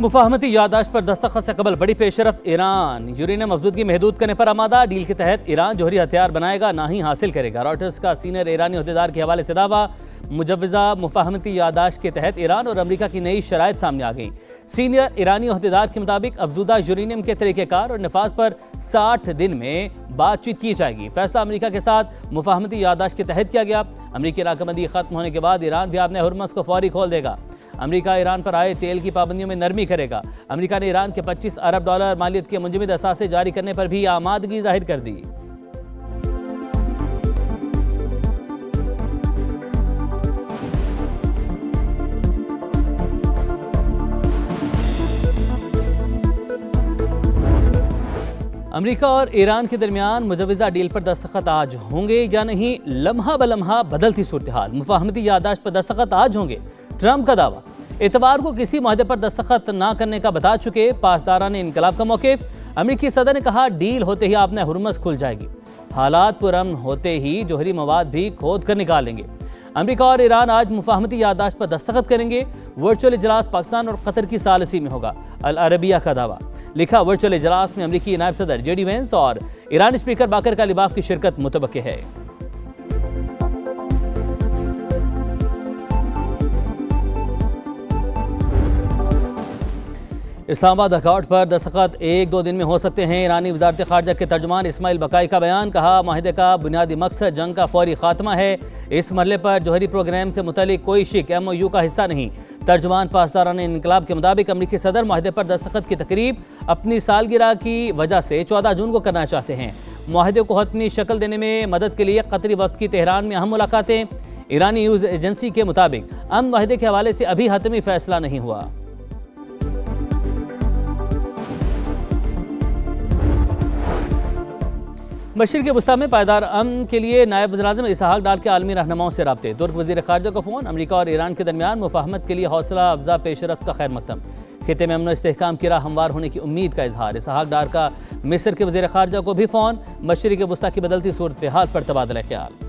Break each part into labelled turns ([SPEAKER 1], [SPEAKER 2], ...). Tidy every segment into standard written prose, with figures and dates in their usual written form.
[SPEAKER 1] मुफाहमती यादाश्त पर दस्तखत से कबल बड़ी पेशरफ्त। ईरान यूरेनियम अफजूदगी महदूद करने पर आमादा। डील के तहत ईरान जोहरी हथियार बनाएगा ना ही हासिल करेगा। रॉयटर्स का सीनियर ईरानी अहदेदार के हवाले से दावा। मुजव्वज़ा मुफाहमती यादाश्त के तहत ईरान और अमरीका की नई शराइत सामने आ गई। सीनियर ईरानी अहदेदार के मुताबिक अफजूदा यूरेनियम के तरीक़ेकार और नफाज पर 60 दिन में बातचीत की जाएगी। फैसला अमरीका के साथ मुफाहमती यादाश्त के तहत किया गया। अमरीकी नाकाबंदी खत्म होने के बाद ईरान भी अपने हुर्मस को फौरी खोल देगा। अमरीका ईरान पर आए तेल की पाबंदियों में नरमी करेगा। अमरीका ने ईरान के 25 अरब डॉलर मालियत के मुंजमद असासे जारी करने पर भी आमादगी जाहिर कर दी। अमरीका और ईरान के दरमियान मुजव्वज़ा डील पर दस्तखत आज होंगे या नहीं, लम्हा बलम्हा बदलती सूरत हाल। मुफाहमती यादाश्त पर दस्तखत आज होंगे, ट्रंप का दावा। इतवार को किसी मुआहदे पर दस्तखत न करने का बता चुके पासदारान इनकलाब का मौक़िफ़। अमरीकी सदर ने कहा डील होते ही आपने हुर्मस खुल जाएगी। हालात पुरअमन होते ही जोहरी मवाद भी खोद कर निकालेंगे। अमरीका और ईरान आज मुफाहमती यादाश्त पर दस्तखत करेंगे। वर्चुअल इजलास पाकिस्तान और कतर की सालसी में होगा। अल अरबिया का दावा। लिखा वर्चुअल इजलास में अमरीकी नायब सदर जेडी वेंस और ईरानी स्पीकर बाकर कालिबाफ की शिरकत मुतवक्के है। इस्लामाबाद अकॉर्ड पर दस्तखत 1-2 दिन में हो सकते हैं। ईरानी वज़ारत ख़ारजा के तर्जुमान इस्माइल बकाई का बयान। कहा माहिदे का बुनियादी मकसद जंग का फौरी खात्मा है। इस मरले पर जोहरी प्रोग्राम से मुतल्लिक कोई शिक MOU का हिस्सा नहीं। तर्जुमान पासदारान इनकलाब के मुताबिक अमरीकी सदर माहिदे पर दस्तखत की तकरीब अपनी सालगिरह की वजह से 14 जून को करना चाहते हैं। माहिदे को हतमी शक्ल देने में मदद के लिए कतरी वक्त की तेहरान में अहम मुलाकातें। ईरानी न्यूज़ एजेंसी के मुताबिक अमन माहिदे के हवाले से अभी हतमी फैसला नहीं हुआ। मशरिक़ वस्ता में पायदार अमन के लिए नायब वज़ीर-ए-आज़म इसहाक डार के आलमी रहनुमाओं से राब्ते। तुर्क वज़ीर ख़ारजा को फ़ोन। अमरीका और ईरान के दरमियान मुफाहमत के लिए हौसला अफजा पेशरफ्त का खैर मकदम। खिते में अमन व इस्तेहकाम की राह हमवार होने की उम्मीद का इजहार। इसहाक डार का मिस्र के वज़ीर ख़ारजा को भी फ़ोन। मशरिक़ वस्ता की बदलती सूरत हाल पर तबादला ख्याल।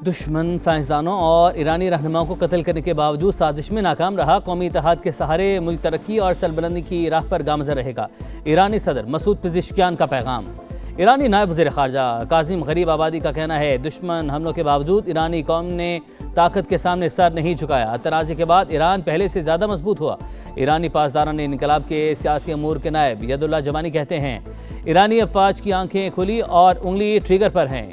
[SPEAKER 1] दुश्मन साइंसदानों और ईरानी रहनुमाओं को कत्ल करने के बावजूद साजिश में नाकाम रहा। कौमी इत्तेहाद के सहारे मुल्क तरक्की और सरबलंदी की राह पर गामज़न रहेगा। ईरानी सदर मसूद पेज़ेश्कियान का पैगाम। ईरानी नायब वज़ीर ख़ारजा कासिम गरीब आबादी का कहना है दुश्मन हमलों के बावजूद ईरानी कौम ने ताकत के सामने सर नहीं झुकाया। तनाज़े के बाद ईरान पहले से ज़्यादा मजबूत हुआ। ईरानी पासदारान इनकलाब के सियासी अमूर के नायब यदुल्ला जवानी कहते हैं ईरानी अफवाज की आंखें खुली और उंगली ट्रिगर पर हैं।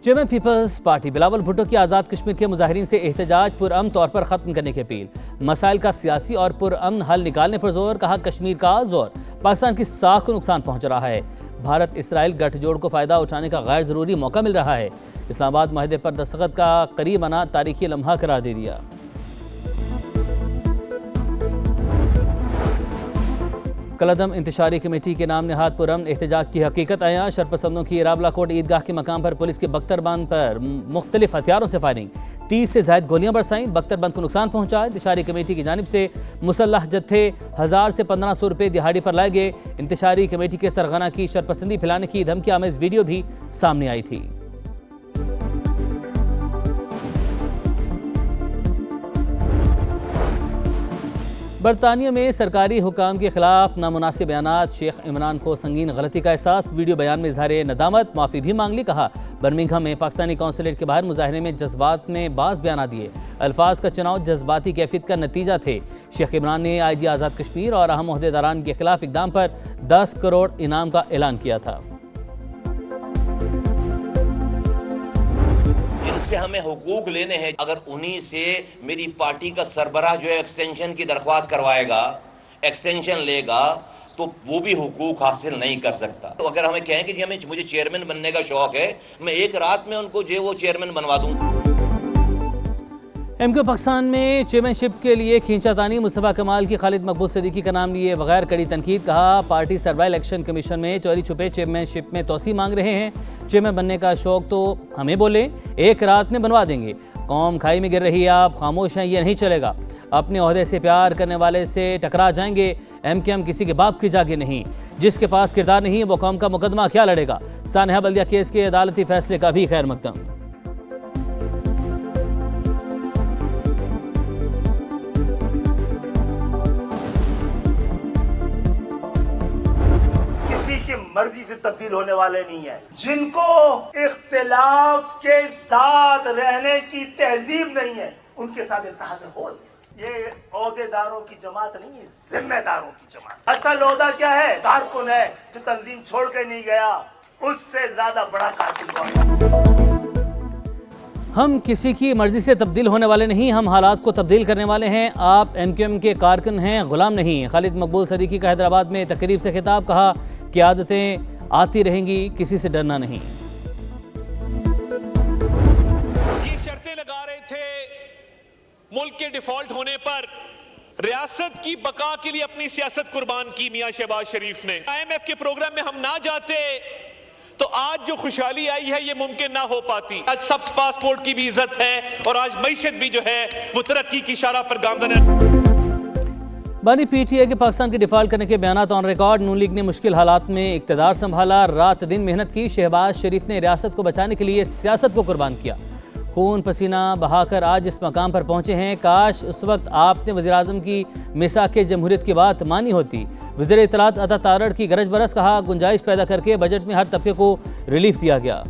[SPEAKER 1] Chairman People's Party Bilawal Bhutto की आज़ाद कश्मीर के मुजाहिरीन से एहतजाज पुरअमन तौर पर ख़त्म करने की अपील। मसाइल का सियासी और पुरअमन हल निकालने पर जोर। कहा कश्मीर का जोर पाकिस्तान की साख को नुकसान पहुँच रहा है। भारत इसराइल गठजोड़ को फ़ायदा उठाने का गैर ज़रूरी मौका मिल रहा है। इस्लामाबाद माहिदे पर दस्तखत का करीब आना तारीखी लम्हा करार दे दिया। कलदम इंतशारी कमेटी के नाम नहाद पुरअमन एहतजाज की हकीकत आया। शरपसंदों की रावलाकोट ईदगाह के मकाम पर पुलिस के बख्तरबंद पर मुख्तलिफ हथियारों से फायरिंग। 30 से ज़ायद गोलियां बरसाईं। बख्तरबंद को नुकसान पहुंचा। इंतशारी कमेटी की जानिब से मुसल्लह जत्थे 1000 से 1500 रुपये दिहाड़ी पर लाए गए। इंतशारी कमेटी के सरगना की शरपसंदी फैलाने की धमकी आमेज वीडियो भी सामने आई थी। बरतानिया में सरकारी हुकाम के खिलाफ नामुनासिब बयानात। शेख इमरान को संगीन गलती का एहसास। वीडियो बयान में इजहार नदामत, माफ़ी भी मांग ली। कहा बर्मिंघम में पाकिस्तानी कौंसलेट के बाहर मुजाहरे में जज्बात में बाज़ बयान दिए। अल्फाज का चुनाव जज्बाती कैफियत का नतीजा थे। शेख इमरान ने IG आज़ाद कश्मीर और अहम ओहदेदारान के खिलाफ इकदाम पर 10 करोड़ इनाम का ऐलान किया था।
[SPEAKER 2] से हमें हुकूक लेने हैं। अगर उन्हीं से मेरी पार्टी का सरबराह जो है एक्सटेंशन की दरख्वास्त करवाएगा, एक्सटेंशन लेगा, तो वो भी हुकूक हासिल नहीं कर सकता। तो अगर हमें कहें कि जी मुझे चेयरमैन बनने का शौक है, मैं एक रात में उनको जो वो चेयरमैन बनवा दूँ।
[SPEAKER 1] MQ पाकिस्तान में चेयरमैनशिप के लिए खींचातानी। मुस्तफ़ा कमाल की खालिद मकबूल सदीकी का नाम लिए बगैर कड़ी तनकीद। कहा पार्टी सरबराह इलेक्शन कमीशन में चोरी छुपे चेयरमैनशिप में तोसी मांग रहे हैं। चेयरमैन बनने का शौक तो हमें बोले, एक रात में बनवा देंगे। कौम खाई में गिर रही है, आप खामोश हैं, ये नहीं चलेगा। अपने ओहदे से प्यार करने वाले से टकरा जाएंगे। एमकेएम किसी के बाप की जागीर नहीं, जिसके पास किरदार नहीं वो कौम का मुकदमा क्या लड़ेगा। सानहा बल्दिया केस के अदालती फैसले का भी खैर मकदम।
[SPEAKER 3] मर्जी से तब्दील होने वाले नहीं है। जिनको इख्तिलाफ के साथ रहने की तहजीब नहीं है, उनके साथ इत्तेहाद हो नहीं सकती। ये ओहदेदारों की जमात नहीं है, जिम्मेदारों की जमात। असल ओहदा क्या है? कारकुन है जो तंजीम छोड़ के नहीं गया, उससे ज्यादा बड़ा कारकुन कौन है?
[SPEAKER 1] हम किसी की मर्जी से तब्दील होने वाले नहीं, हम हालात को तब्दील करने वाले हैं। आप एमकेएम के कारकुन हैं, गुलाम नहीं। खालिद मकबूल सदीकी का हैदराबाद में तकरीब से खिताब, कहा कि आदतें आती रहेंगी, किसी से डरना नहीं।
[SPEAKER 4] ये शर्तें लगा रहे थे मुल्क के डिफॉल्ट होने पर, रियासत की बका के लिए अपनी सियासत कुर्बान की मियां शहबाज शरीफ ने। IMF के प्रोग्राम में हम ना जाते तो आज जो खुशहाली आई है ये मुमकिन ना हो पाती। आज सब पासपोर्ट की भी इज्जत है और आज मईशत भी जो है वो तरक्की की इशारा पर गामजन है।
[SPEAKER 1] बानी पीटीए के पाकिस्तान के डिफॉल्ट करने के बयानात ऑन रिकॉर्ड। नून लीग ने मुश्किल हालात में इक्तदार संभाला, रात दिन मेहनत की। शहबाज शरीफ ने रियासत को बचाने के लिए सियासत को कुर्बान किया, खून पसीना बहाकर आज इस मकाम पर पहुंचे हैं। काश उस वक्त आपने वज़ीर-ए-आज़म की मिसाक जमहूरियत की बात मानी होती। वज़ीर इत्तलात अता तारड़ की गरज बरस, कहा गुंजाइश पैदा करके बजट में हर तबके को रिलीफ दिया गया।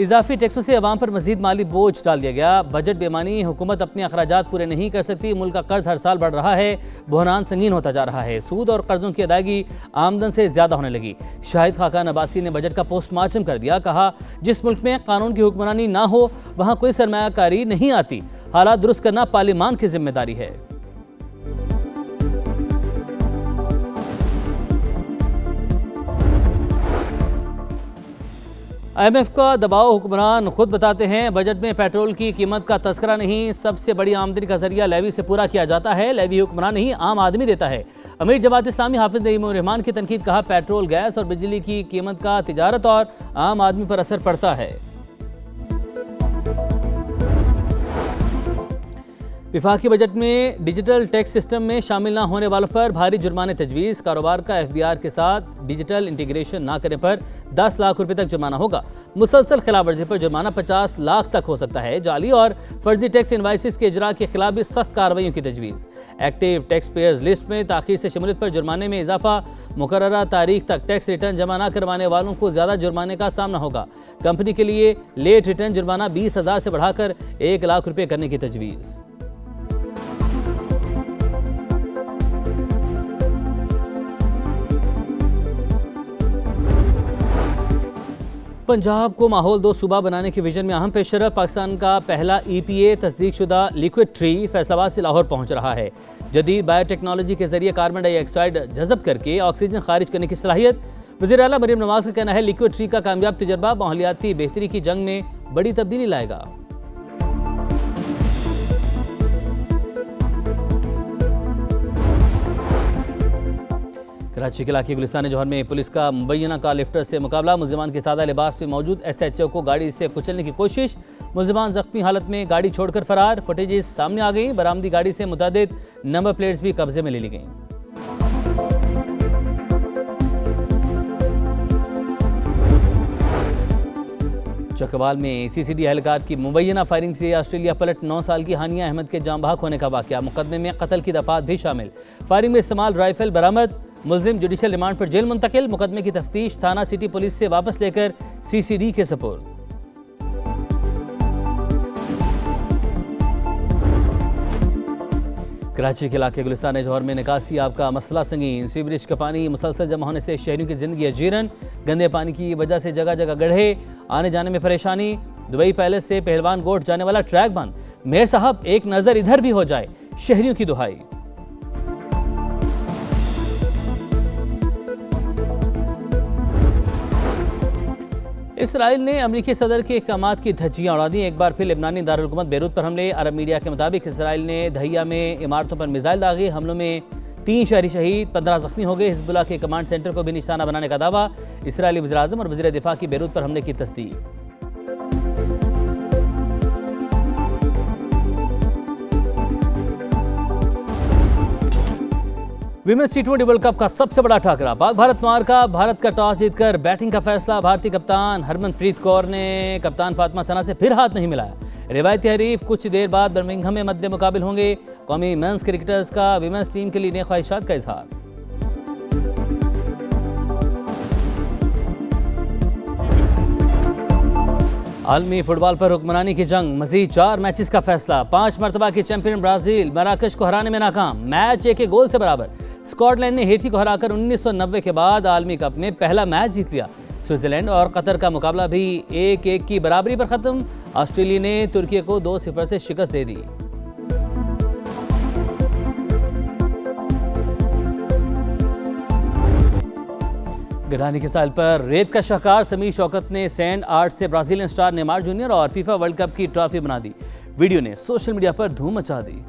[SPEAKER 1] इजाफी टैक्सों से अवाम पर मजीद माली बोझ डाल दिया गया। बजट बेमानी, हुकूमत अपने अखराजात पूरे नहीं कर सकती। मुल्क का कर्ज हर साल बढ़ रहा है, बहरान संगीन होता जा रहा है। सूद और कर्जों की अदायगी आमदन से ज्यादा होने लगी। शाहिद खाकान अब्बासी ने बजट का पोस्टमार्टम कर दिया, कहा जिस मुल्क में कानून की हुक्मरानी ना हो वहाँ कोई सरमायाकारी नहीं आती। हालात दुरुस्त करना पार्लिमान की जिम्मेदारी है। IMF का दबाव हुक्मरान खुद बताते हैं। बजट में पेट्रोल की कीमत का तस्करा नहीं, सबसे बड़ी आमदनी का जरिया लेवी से पूरा किया जाता है। लेवी हुक्मरान नहीं, आम आदमी देता है। अमीर जमात इस्लामी हाफिज नईम उर रहमान की तनकीद, कहा पेट्रोल गैस और बिजली की कीमत का तिजारत और आम आदमी पर असर पड़ता है। विफाकी बजट में डिजिटल टैक्स सिस्टम में शामिल न होने वालों पर भारी जुर्माने तजवीज़। कारोबार का FBR के साथ डिजिटल इंटीग्रेशन ना करने पर 10 लाख रुपए तक जुर्माना होगा। मुसलसल खिलाफ वर्जी पर जुर्माना 50 लाख तक हो सकता है। जाली और फर्जी टैक्स इनवाइसिस के इजरा के खिलाफ भी सख्त कार्रवाइयों की तजवीज़। एक्टिव टैक्स पेयर्स लिस्ट में ताखीर से शमूलियत पर जुर्माने में इजाफा। मुकर्ररा तारीख तक टैक्स रिटर्न जमा न करवाने वालों को ज़्यादा जुर्माने का सामना होगा। कंपनी के लिए लेट रिटर्न जुर्माना 20,000 से बढ़ाकर 1 लाख रुपये करने की तजवीज़। पंजाब को माहौल दो सूबा बनाने के विजन में अहम पेशरफ। पाकिस्तान का पहला EPA तस्दीक शुदा लिक्विड ट्री फैसलाबाद से लाहौर पहुंच रहा है। जदीद बायोटेक्नोलॉजी के जरिए कार्बन डाइऑक्साइड जज़ब करके ऑक्सीजन खारिज करने की सलाहियत। वज़ीर आला मरीम नवाज का कहना है लिक्विड ट्री का कामयाब तजर्बा माहौलियाती बेहतरी की जंग में बड़ी तब्दीली लाएगा। कराची के इलाके गुलिस्तान जौहर में पुलिस का मुबैना कार लिफ्टर से मुकाबला। मुल्जिमान के सादा लिबास में मौजूद SHO को गाड़ी से कुचलने की कोशिश। मुल्जिमान जख्मी हालत में गाड़ी छोड़कर फरार। फुटेजेस सामने आ गई। बरामदी गाड़ी से मुतअद्दिद नंबर प्लेट्स भी कब्जे में ले ली गई। चकवाल में CCD एहलकार की मुबैना फायरिंग से ऑस्ट्रेलिया पलट 9 साल की हानिया अहमद के जाम बहक होने का वाक़या। मुकदमे में कत्ल की दफात भी शामिल। फायरिंग में इस्तेमाल राइफल बरामद। मुलजिम जुडिशल रिमांड पर जेल मुंतकिल। मुकदमे की तफ्तीश थाना सिटी पुलिस से वापस लेकर CCD के सपुर्द। कराची के इलाके गुलिस्तान जौहर में निकासी आब का मसला संगीन। सीवरेज का पानी मुसलसल जमा होने से शहरियों की जिंदगी अजीरन। गंदे पानी की वजह से जगह जगह गड्ढे, आने जाने में परेशानी। दुबई पैलेस से पहलवान गोट जाने वाला ट्रैक बंद। मेयर साहब एक नज़र इधर भी हो जाए, शहरियों की दुहाई। इसराइल ने अमरीकी सदर के इक़दामात की धज्जियां उड़ा दी। एक बार फिर लेबनानी दारुल हुकूमत बेरूत पर हमले। अरब मीडिया के मुताबिक इसराइल ने दहिया में इमारतों पर मिसाइल दागे। हमलों में 3 शहरी शहीद, 15 जख्मी हो गए। हिजबुल्लाह के कमांड सेंटर को भी निशाना बनाने का दावा। इसराइली वज़ीर-ए-आज़म और वज़ीर दिफा की बेरूत पर हमले की तस्दीक। विमेंस टी20 वर्ल्ड कप का सबसे बड़ा टाकरा पाक भारत मार्का। भारत का टॉस जीतकर बैटिंग का फैसला। भारतीय कप्तान हरमनप्रीत कौर ने कप्तान फातिमा सना से फिर हाथ नहीं मिलाया। रिवायती हरीफ कुछ देर बाद बर्मिंघम में मद्दे मुकाबिल होंगे। कौमी मेंस क्रिकेटर्स का विमेंस टीम के लिए नई ख्वाहिशात का इजहार। आलमी फुटबॉल पर हुक्मरानी की जंग। मजीद 4 मैचेस का फैसला। 5 मरतबा की चैंपियन ब्राजील मराकश को हराने में नाकाम। मैच 1 गोल से बराबर। स्कॉटलैंड ने हेटी को हराकर 1990 के बाद आलमी कप में पहला मैच जीत लिया। स्विट्जरलैंड और कतर का मुकाबला भी 1-1 की बराबरी पर खत्म। ऑस्ट्रेलिया ने तुर्की को 2-0 से शिकस्त दे दी। गिलानी के साल पर रेत का शाहकार समीर शौकत ने सैंड आर्ट से ब्राजीलियन स्टार नेमार जूनियर और फीफा वर्ल्ड कप की ट्रॉफी बना दी। वीडियो ने सोशल मीडिया पर धूम मचा दी।